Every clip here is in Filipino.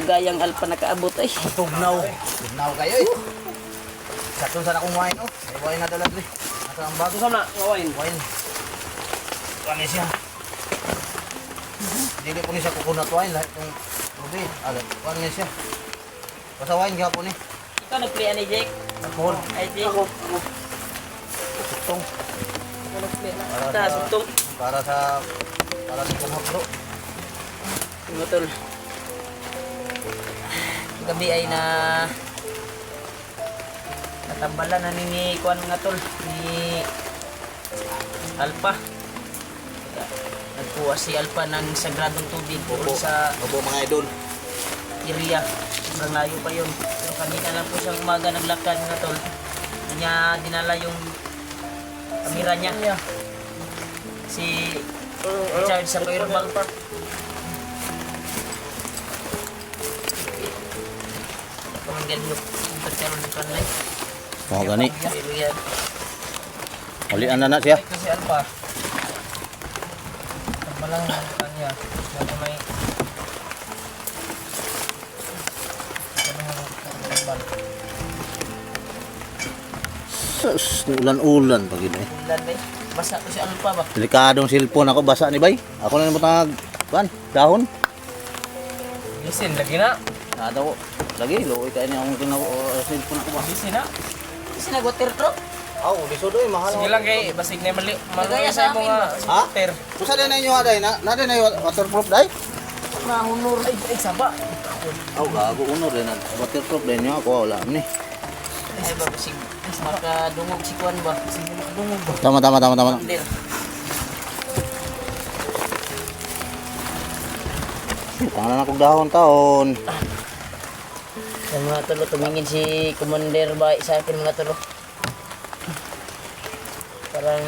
dugayang alpa nakaabot ay. Tugnaw. Tugnaw kayo eh. Sakto sana akong wine oh. May wine na dala dre. Nasa ang bago Gusto na, ngawain. wine. Wani siya. Dili po ni siya coconut wine lahat yung ruby. Wani siya. Basta wine gapon eh. Ikaw nag-play ani Jake? Alcohol. Ay Jake. Ako. Sutong. Ako nag-play na. Para Ta sa- sutong. Para sa kumot bro. Mutol. Gabi ay na natambalan na ni kuan nga tol ni Alpa. Nagkuha si Alpa ng sagradong tubig doon sa Opo mga idol. area. Sobrang layo pa yun. Pero kanina lang po siyang umaga naglakad nga tol. Hindi niya dinala yung kamera niya. Si Richard sa Fireball Park. Pamanggan mo. Pagkaroon ng kanlay. Mga gani. Pero yan. Ulian na siya. Kasi Alpa. Malang kanya. Ano may... Sus, ulan-ulan pag ito eh. Ulan eh. Basa ko si Alpa ba? Delikadong cellphone ako basa ni bay. Ako na namutang kuan, dahon. Lisin, lagi na. Nada ko. Lagi luoy kay ni akong cellphone ako ba. Lisin na. Kasi nag-water truck. Aw, lisodo eh mahal. Sige lang kay, basig na mali. Nagaya sa amin ba? Ha? Ter. Kusa din na inyo aday na din na waterproof day. Nahunor. Ay, saba. Aw, gago unor din na waterproof din niyo ako wala ni. Ay ba kasi makadungog si Kuan ba? Sige makadungog ba? Tama. Under. Tangan na kog dahon taon. Sa mga tulo, tumingin si Commander ba sa akin mga tulo. Parang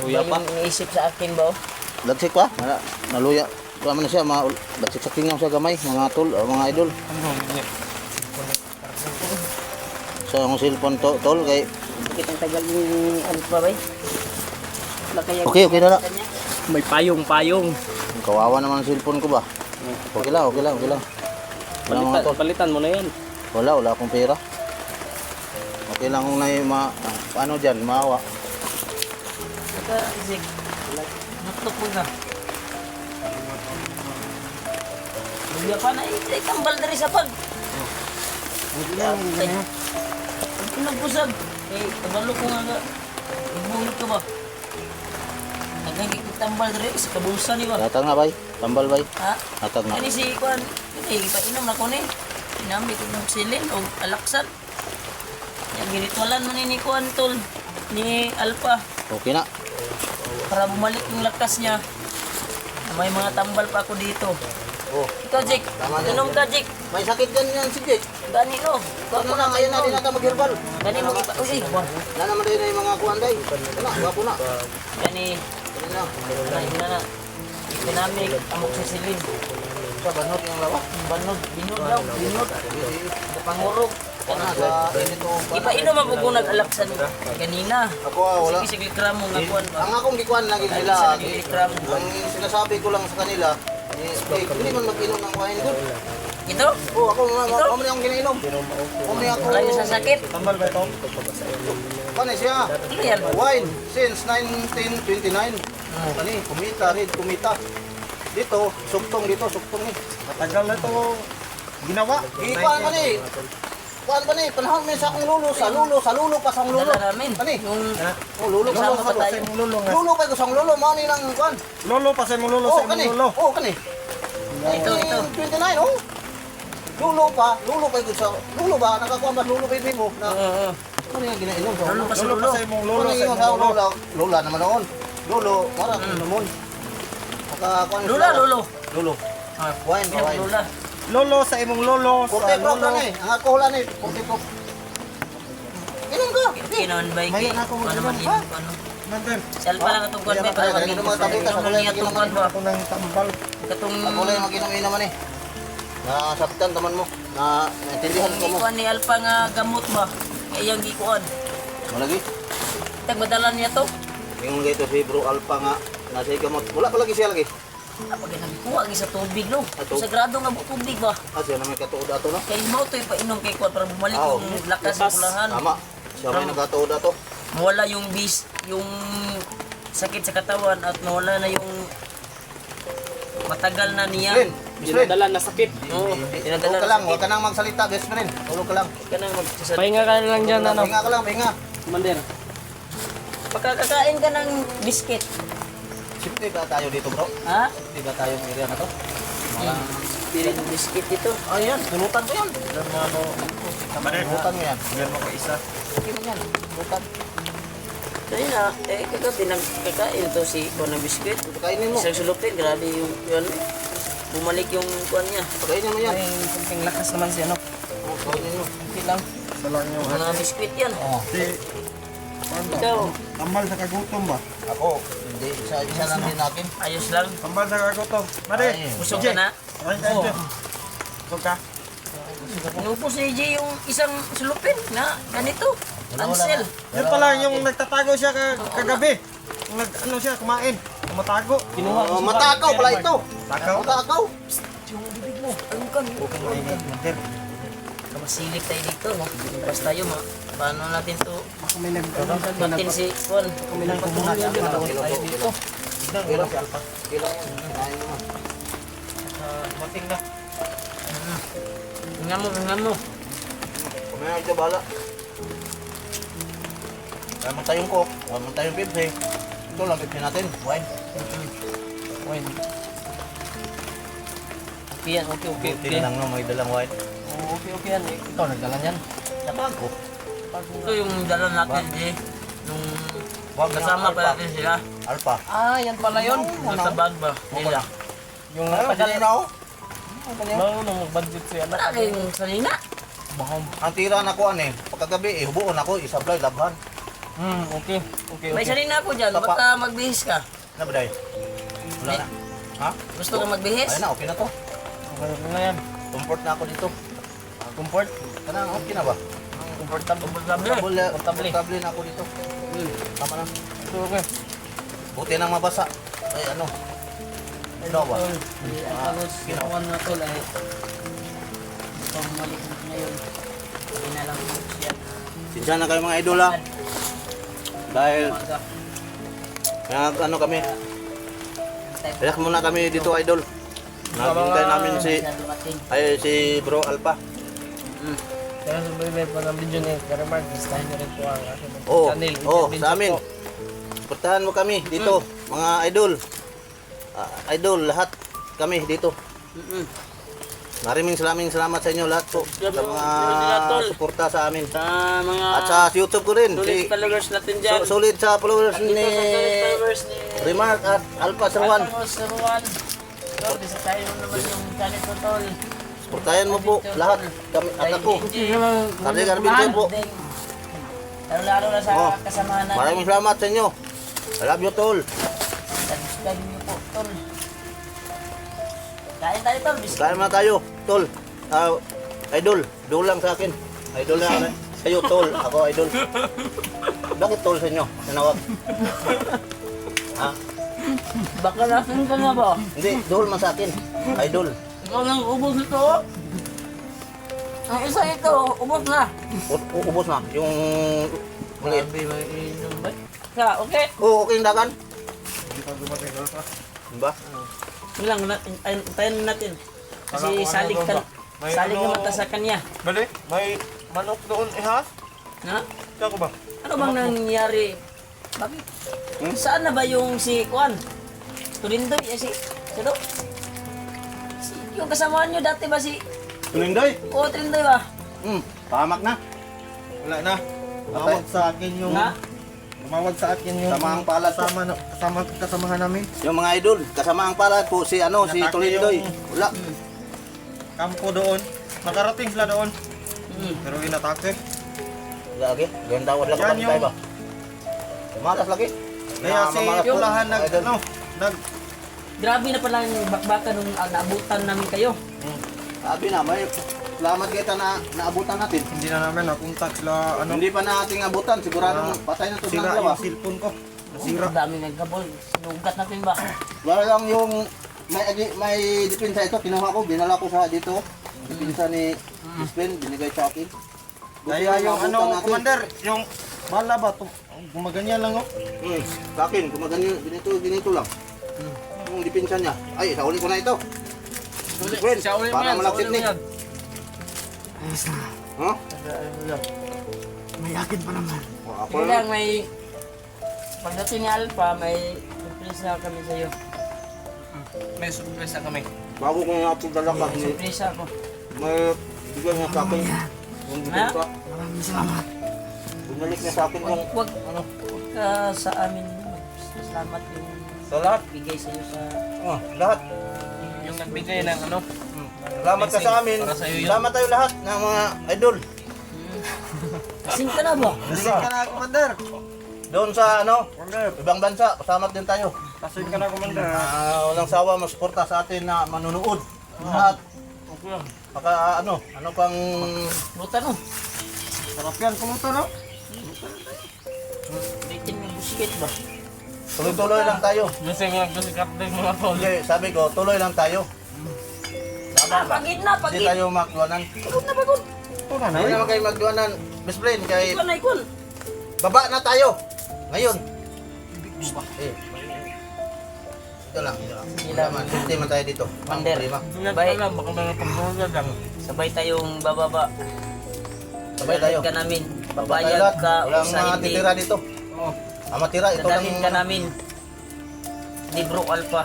Luya pa. yung iniisip sa akin ba? Dagsik pa. Naluya. Kuha man na siya dagsik sa kingaw sa gamay mga tol, mga idol. So ang cellphone tol kay Bakit ang tagal ni Alpa ba? Okay na. May payong. Kawawa naman ang cellphone ko ba? Okay lang. Wala mga tol. Palitan mo na yan. Wala akong pera. Okay lang kung paano dyan, maawa. Saka, Isik, nutok mo na. Luya pa na, tambal dari sa pag. Ay, pinagpusag. Eh, tabalo ko nga. Ibulog ka ba? Nagkikitambal dari sa kabusan niyo ba? Natag na bay, tambal bay. Ha? Natag na. Kani si Kuan, painom na ko ni. Inami ko ng silin o alaksan. Yung ginitwalan mo ni Kuan tol, ni Alpa. Okay na. Para bumalik yung lakas niya. May mga tambal pa ako dito. Oh, Ikaw, Jake. Tama na. Inom ka, Jake. may sakit ganyan si Jake. Gani, no. Ano na, ngayon na din natin mag-herbal. Gani mo ipa. Uy, Na naman din na yung mga kuanday. Wala, wapo na. gani. Ganun na. Wala na. Ipinamig, amok si Silin. Sa banot yung lawa. Banod, binod daw, binod. Pangurog. Wala, sa inito. Ipainom ang kung nag-alaksan kanina. Ako wala. Sige, gramo nga kuan ba. Ang akong gikuan lagi Lagi nila. sa nag-gramo. Ang sinasabi ko lang sa kanila, hindi man mag-inom ng wine good. Ito? Oh, ako Ito? ako man yung ginainom. Ako man ako. Malayo sa sakit. Tambal ba ito? Ano siya? Ano yan? Wine since 1929. Ano kumita. Dito, suktong ni. Matagal na ito ginawa. Ikuan pa ni. Kuan pa ni, panahon may sa akong lulo pa sa akong lulo. Dala namin. Ani? Yung Oh, lulo pa Kasama sa pa tayo. Lulo pa ko sa akong lulo, mo ni nang kuan. Lolo pa sa mong lolo Oh, sa kani. mong lolo. Oh, kani. ito. 29, oh. Lulo pa ko sa lulo ba nakakuan ba lulo pa mo na Oo. ano yung ginainom sa Lolo pa sa Lolo lulo. pa sa mong lolo Ano sa yung mong sa lolo. lola? Lola naman noon. Lolo, marang naman. Nakakuan Lula, lolo. Lolo. Ah, Wine, wine. Lula. Lolo sa imong lolo sa Puti pro lolo. ni. Ang ako wala ni, puti pro. Inom ka. Kinon ba iki? Mayroon ako Ano man inom, ha? yun? Ano? Nandan. Sal pa lang itong kwan ba? Para Kaya, mga tabi ka, Inom sa lang niya kulay, itong kwan ba? Ako nang tambal. Katong Ako lang mag-inom naman eh. Nasaktan taman mo. Naintindihan ko mo. ikuan ni Alpa nga gamot ba? Iyang gikuan. Malagi. Tagmadala niya to. Yung mga ito si Bro Alpha nga nasa ikamot. Wala pa lagi siya lagi. Pag nagkuha sa tubig no. Ato? Sa grado nga bu tubig ba. Siya na may katuod ato no? Kaya mo ito ipainom kay Kwan para bumalik Ah, yung lakas ng kulahan. Tama. Siya may nagkatuod ato. Mawala yung yung sakit sa katawan at mawala na yung matagal na niya. Friend, best friend. Dinadala na sakit. Oo, Tulog dinadala ka lang, huwag ka nang magsalita, best friend. Tulog ka lang. ka nang magsasalita. Pahinga ka lang dyan, ano? Pahinga ka lang, pahinga. Commander. Pagkakakain ka ng biscuit. Safety ba tayo dito, bro? Ha? Safety ba tayo sa area na to? Pili ng biscuit dito. Ayan, pulutan ko yan. Pulutan mo yan. Meron ko isa. Okay mo yan. Bukan. Dahil na, kagabi nagkakain to si Kwan ng biscuit. Pagkainin mo. Isang sulupin, grabe yung yun. Bumalik yung Kwan niya. Pagkainin mo yan. May kunting lakas naman siya, no? Pagkainin mo. Okay lang. Sa lang yung Mga biscuit yan. Oh. Si... Ano? Ikaw, Tambal sa kagutom ba? Ako, hindi. Isa lang din natin. ayos lang. Tambal sa kagutom. Mari! Ay. Busog ka na. Ay, Oo. ay, Busog ka? Inupos ni Jay yung isang sulupin na ganito. Ansel. Yun pala yung nagtatago siya kagabi. Ano siya, kumain. Matago. Kinuha ko sa Matakaw pala ito. Takaw? Matakaw. Yung bibig mo. Ano ka? Kamasilip tayo dito, no? Basta tayo, paano natin to May batin si Kwan? nagpatuloy din. Tayo dito. Ilang si Alpha. Ilang. Kinain mo. Mating na. Hingan mo. Kumain ka bala. Kaya mo tayong coke. Kaya mo tayong Pepsi. Ito lang Pepsi natin. Wine. Wine. Okay yan, okay. Buti na lang no, may dalang wine. Oh, okay yan. Ikaw nagdala niyan. Tabago. Ito yung dala natin, Jay. Nung Wag kasama pa natin sila. Alpha. Ah, yan pala yun. Nasa bag ba? Nila. Yung Ano, natagal ganyan na ako. Marunong mag-budget siya. Wala kayong salina. Bahom. Ang tira na ko ano pagkagabi hubuon ako, isablay, labhan. Okay. Okay, May okay. salina ako dyan. Papa. Ba't ka magbihis ka? Ano ba day? Wala na. Ha? Gusto ka magbihis? Ayun na, okay na to. Okay na yan. Comfort na ako dito. Comfort. Kanang okay na ba? Comfortable. Comfortable na ako dito. Tama na. Okay. Buti nang mabasa. Ay ano? Ano ba? Ako ginawa na tol ay pumalik na ngayon. Hindi na lang siya. Sinsya na kayo mga idol ha. Dahil ano kami. Relax muna kami dito idol. Nakintay namin si Bro Alpha. Kaya subscribe po ng video ni Karamar. Gustahin niyo rin po ang aking Oo, channel. sa amin. Suportahan mo kami dito, mga idol. Idol, lahat kami dito. Maraming salamat sa inyo lahat po sa mga suporta sa amin. Sa mga At sa YouTube ko rin, solid followers natin dyan. solid sa followers Dito ni sa solid followers ni Remark at Alpha Serwan. Serwan. Tol, isa tayo naman yung channel ko tol. Suportahan mo po lahat, kami at ako. Kami Garbin po. Lalo na sa Oh, kasamahan natin. Maraming salamat sa inyo. I love you tol. Subscribe niyo po tol. Kain tayo tol. Biscuit. Kaya na tayo, tol. Idol, idol lang sa akin. Idol lang sa'yo, tol. Ako, idol. Bakit tol sa inyo? Tinawag. Ha? Baka natin ka na ba? Hindi, idol man sa akin. Idol. Ikaw nang ubos ito. Ang isa ito, ubos na. Ubos na. Yung maliit. Ka, okay? Oo, okay yung dagan. Hindi pa dumating Alpha. Diba? Ilang tayo natin. Kasi salig ka. May Salig ano- naman ta sa kanya. Bali, may manok doon ihas. Na? Kaya ko ba? Ano bang nangyari? Bakit? Saan na ba yung si Kwan? Tulindoy, si Sino? Yung kasamaan nyo dati ba si... Tulindoy. Oo, Tulindoy ba? Pahamak na. Wala na. Tumawag sa akin yung... Na? Tumawag sa akin yung... Samaang palad po. Kasamahan namin. Yung mga idol, kasama ang palad po si si Natake Tulindoy. yung- Wala. Kampo doon. Nakarating sila doon. Mm. Pero inatake. Lagi. Ganyan tawad lang Yan kapag yung- tayo ba? Malas lagi. Kaya si Mamalas po, Ulahan idol. nag... Grabe na pala yung bakbakan nung naabutan namin kayo. Sabi na, may salamat kita na naabutan natin. Hindi na namin nakontak sila ano. Hindi pa nating abutan, sigurado patay na to ng Sira dalawa. yung cellphone ko. Nasira. Ang dami nagkabol. Sinugat natin ba? Wala lang yung may depensa ito, kinuha ko, binala ko sa dito. Depensa ni Spin, binigay sa akin. Kaya yung Buti ano, natin. commander, yung bala ba, gumaganyan lang oh. Sa akin, kumaganyan, ganito lang. Yung depensa niya. Ay, sa uli ko na ito. Friend, Sa uli mo para yan, sa malapit uli mo ni. yan. Ha? May yakin pa naman. Ako Hindi lang. lang, may... Pagdating ni Alpha, may surprise na kami sa'yo. May surprise na kami. Bago ko nga pagdala ka, May surprise ako. may bigyan niya sa akin. Yung depensa. Maraming salamat. Binalik niya sa akin yung Huwag ka sa amin salamat yung sa lahat. bigay sa'yo sa... Lahat. Yung nagbigay ng ano. Salamat ka sa amin. Para sa'yo yun. Salamat tayo lahat ng mga idol. Kasing ka na ba? Kasing ka na, commander. Doon sa ibang bansa, pasama din tayo. Kasing ka na, commander. Walang sawa masuporta sa atin na manunood. At baka ano pang Buta no? Sarap yan, kumuta no? Bitin yung busikit ba? tuloy-tuloy lang tayo. Lasing lang to si Captain mga tol. Hindi, sabi ko, tuloy lang tayo. Pagid na, Hindi pagid! tayo magduanan. Pagod na, pagod! Ito na Hindi naman kayo magduanan. Best friend, kay Ikon na, ikon! baba na tayo. Ngayon. Eh. Ito lang. Wala man. Safety man tayo dito. Commander. Problema. Ingat Bye. ka lang, baka mga pagkakas lang. Sabay tayong bababa. Sabay tayo. Dadalhin ka namin. Tayo Babayad lahat. ka o Walang sa hindi. matitira dito. Oo. Ang matira, ito lang. Dadalhin ka namin. Libro Alpha.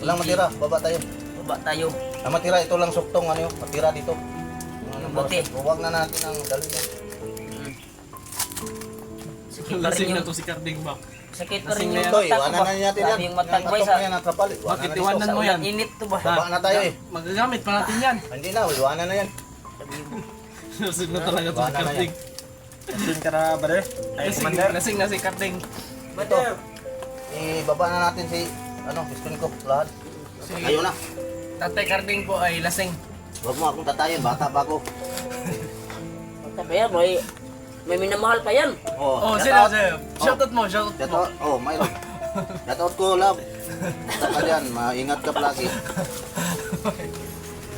Walang matira. Baba tayo. Baba tayo. Ang matira, ito lang suktong. Ano yun? Matira dito. Buti. Huwag na natin ang dalhin yan. Sakit pa rin Lasing na yung... to si Carding ba? Sakit pa rin Lasing yung na yan. Ito, mata ko iwanan ba? na natin yan. Sabi yung matag ba Yung sa... atok na yan, natrapal. Iwanan Bakit na dito. iwanan Sa mo yan? ulan init to ba? Baba na tayo eh. Magagamit pa natin yan. Hindi na, iwanan na yan. Lasing na talaga to si Iwanan na Carding. Kasing ka na, brother. Ay, commander. Lasing na si Carding. Ito. Ibaba na natin si, piston ko, lahat. Ayun na. Tatay Carding po ay lasing. Huwag mo akong tatayin, bata pa ako. Sabi yan, may minamahal pa yan. Oh, shout sino? out. Shoutout mo, shoutout Shout mo. out. Mayroon. Shout out ko, love. Basta ka dyan, maingat ka palagi.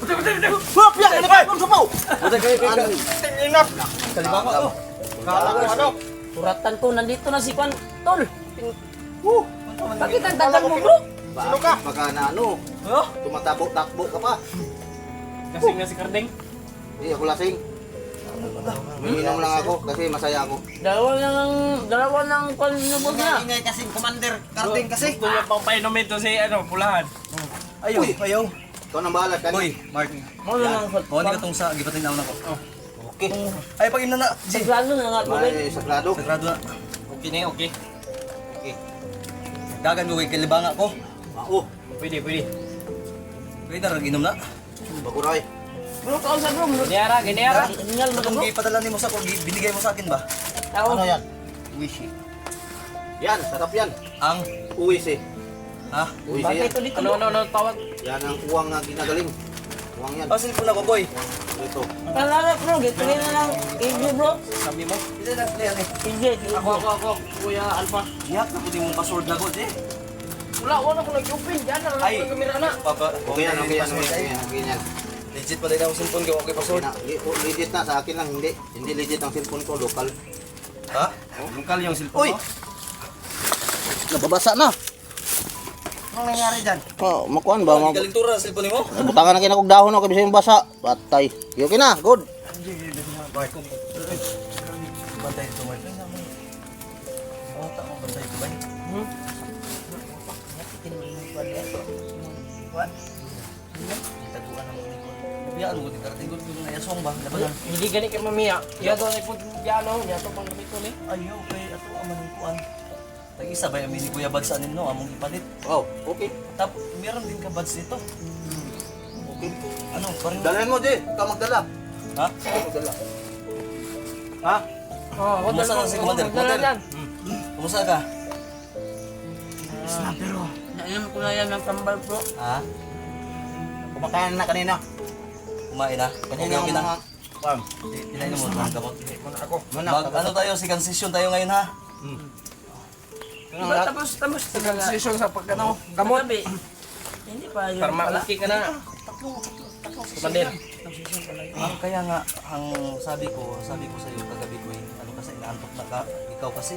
Huwag yan! Ano ba? Huwag sumaw! Ano? Inap! Kaliba ko. Kala ko ano? Suratan ko, nandito na si Pan. Tol! Bakit ang tagal mo bro? Sino ka? Baka na Oh? tumatakbo ka pa. Lasing na si Carding. Hindi ako lasing. Umiinom lang ako kasi masaya ako. Dalawa nang panlubog na. Ingay kasing commander. Karding kasi. Gusto niya pang painumin to si Pulahan. Ayaw, ayaw. Ikaw nang bahala, Kani. Boy, Mark. Mo na lang O, hindi ka itong sa gibatin na ako. Okay. Ay, pag ina na. Siglano na nga ko May sagrado. Sagrado na. Okay na, okay. Dagan mo kay kalibanga ko. Mao. Pwede. Pwede na, inom na. Baguray. Bro, kaon sa bro. Giniyara. Hingal mo Itong bro. gipadala ni mo sa ko, binigay mo sa akin ba? Tao. Ano yan? Wishi. Yan, sarap yan. Ang, Uwis eh. ha? Uwis Bakit yan. ito dito? Ano, tawag? Yan ang uwang na ginagaling. Uwang yan. Pasin ko na ko, boy. Ito. Palala bro, gito na lang. Easy bro. Sabi mo? Hindi na, yan eh. Easy. Ako, Kuya Alpha. Iyak na, pwede mong password na ko, eh. Wala ko nag-open. Diyan na lang Ay. ako kamera na. Papa, Okay yan, okay yan, okay yan, okay yan. legit pa din ako cellphone ko, okay Okay password. na. Legit na, sa akin lang hindi. Hindi legit ang cellphone ko, local. Ha? Lokal yung cellphone Uy! mo? Nababasa na. Anong nangyari dyan? Oh, makuan ba? Oh, galing tura sa cellphone mo? Butangan na kinakog dahon ako kasi yung basa. Patay. Okay na, good. Mark. Bantay dito, Mark. Oh, tama, bantay ko ba? What? Taguan naman ni ko. Biyaan mo, tingkarating ko yung nayasong ba? Labanan. Hindi gani kay mamiya. Iya daw ni pud piano, ya to pang gamit ko ni. Ayaw, kay ato aman ng kuan. Tag-isa ba yung mini Kuya Bads sa ninyo, among ipalit. Oh, okay. Tapos, meron din ka Bads dito. Okay. Ano, parang... Dalhin mo, Jay. Ikaw magdala. Ha? Ikaw magdala. Ha? Oh, Kumusta na si Commander? Commander? Kumusta ka? Nainom ko na yan ng tambal bro. Ha? Kumakain na kanina. Kumain na? Kanina Okay yung na? mga... Pam. Pinainom mo ng gamot. Ako. Ano tayo, second session tayo ngayon ha? Ano lahat? Tapos. Session sa pagkano gamot. Gabi. Hindi pa yun Para pala. ma-okay ka na. Tatlong Commander. Kaya nga, ang sabi ko sa iyo kagabi ko, ano kasi inaantok na ka, ikaw kasi.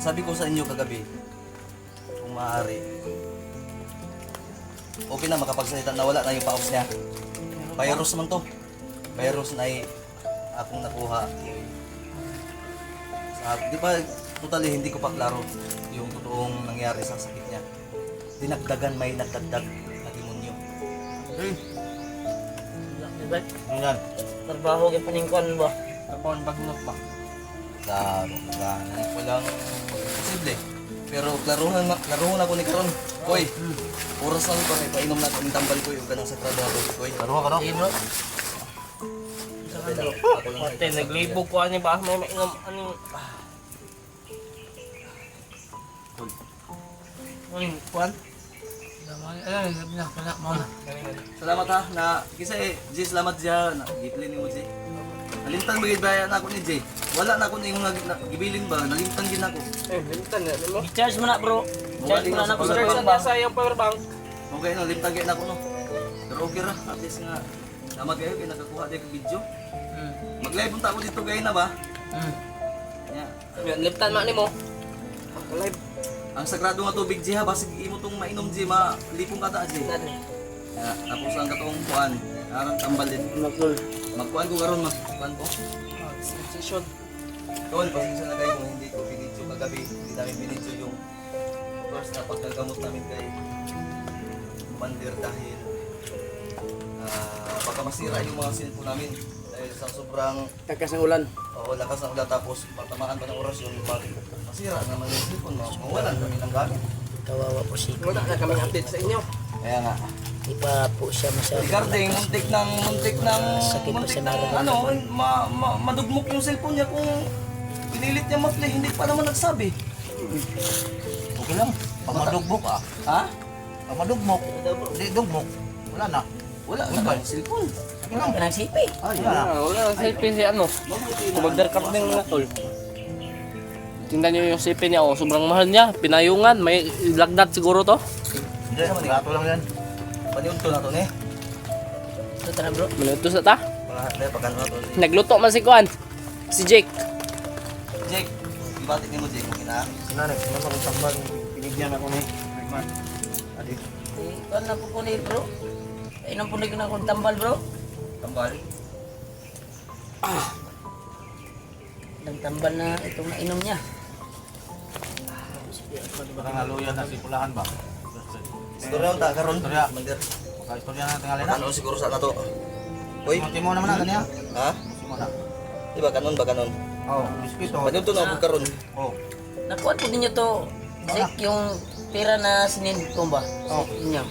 Sabi ko sa inyo kagabi, kung maaari, okay na makapagsalita na wala na yung paus niya. Virus man to. Virus na akong nakuha. Di ba, totally hindi ko pa klaro yung totoong nangyari sa sakit niya. Dinagdagan, may nagdagdag na demonyo. Diba? Ano yan? Trabaho kay paningkuan ba? Tapon bagnot pa. Walang posible. Pero klaruhan ako ni Karon. Koy, oras lang ito, ipainom na kami tambal ko yung ganang sagrado ako. Koy, Karuha ka no? Sige bro. ako lang. Ate, naglibog ko ani ba? May mainom ani. Uy, kuan. Salamat ha, na kisa Jay, salamat Jay, na giplin mo Jay. Nalimtan magiging na ako ni Jay. Wala na ako na yung gibilin ba, nalimtan gin ako. Lintan na mo. I-charge mo na bro. I-charge mo na ako sa Charge power na bank. sa iyong power bank. Okay no, limtan gin ako no. Pero okay ra, at least nga, salamat kayo kaya nakakuha din yung video. Mag-live punta ako dito gaya na ba? Yeah. Lintan man nimo. Live. Ang sagrado nga tubig Jay ha, basig imo tong mainom Jay, malipong kata Jay. Yeah, tapos ang katong kuan, arang tambal din. Magkuan ko karon magkuan ko. Session. Tol, pasensya na kayo kung hindi ko binidyo kagabi. Hindi namin binidyo yung first na pagkagamot namin kay Commander dahil baka masira yung mga cellphone namin dahil sa sobrang Takas ng ulan. lakas ng ulan tapos patamaan pa ng orasyon masira naman yung cellphone mawalan kami ng gamit. Kawawa po si Wala na kami update sa inyo. Kaya nga. Di pa po siya masyado. Regarding muntik ng Sakit pa siya ano, madugmok yung cellphone niya kung pinilit niya ma-play, hindi pa naman nagsabi. Okay lang. Pag madugbok ah. Ha? Pag madugmok. Hindi dugmok. Wala na. Wala na ba yung cellphone? Okay lang. Ka nagsipi. Wala na. Wala nang sipin si ano. Kumagdar ka ng mga tol. Tingnan nyo yung sipin niya, oh, sobrang mahal niya. Pinayungan, may lagnat siguro to. Hindi, gato lang yan. Paniunto na to, ne? Ito tara bro. Minutos na ta. Mga pagkano na to. Nagluto man si Kuan. Si Jake. Jake, ibatik ni mo, Jake, kung kina. Sinanay, sinanay kong tambal, pinigyan ako ni Rickman. Adi. Ikaw na po ko ni bro. Inom po na akong tambal bro. Tambal. Nagtambal na itong nainom niya. Baka haluyan na sipulahan ba? Siguro yung karon. Istorya. Commander. Baka istorya na tingali na. Ano siguro sa na to? Uy, Munti mo naman na kanya. ha? Munti mo na. Di ba kanon ba kanon? Oh, biskit oh. Paniunto na ako karon. Oh. Nakuha po ninyo to. Zek, yung pera na sinend ko ba? Oh. Inyo.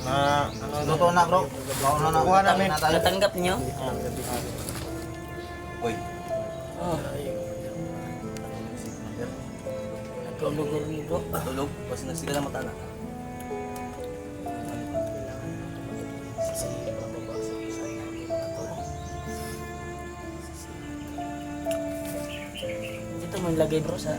Luto na bro. Baon na na. Kuha namin. Na tayo. Natanggap niyo? Uy, Oh. Nagkalugar niyo bro. tulog. Kasi nagsila na mata na. Dito mo ilagay bro sa...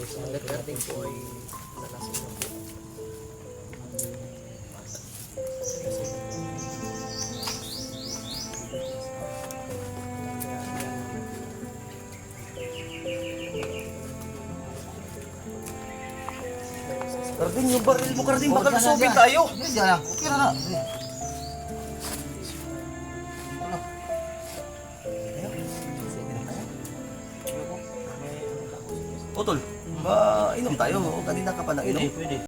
Salat natin po ay nalasing na po. Karding, yung baril mo, Karding, baka nasubig tayo. Hindi, diyan lang. Okay na na. Utol, ba inom tayo? O kanina ka pa nang inom? Pwede.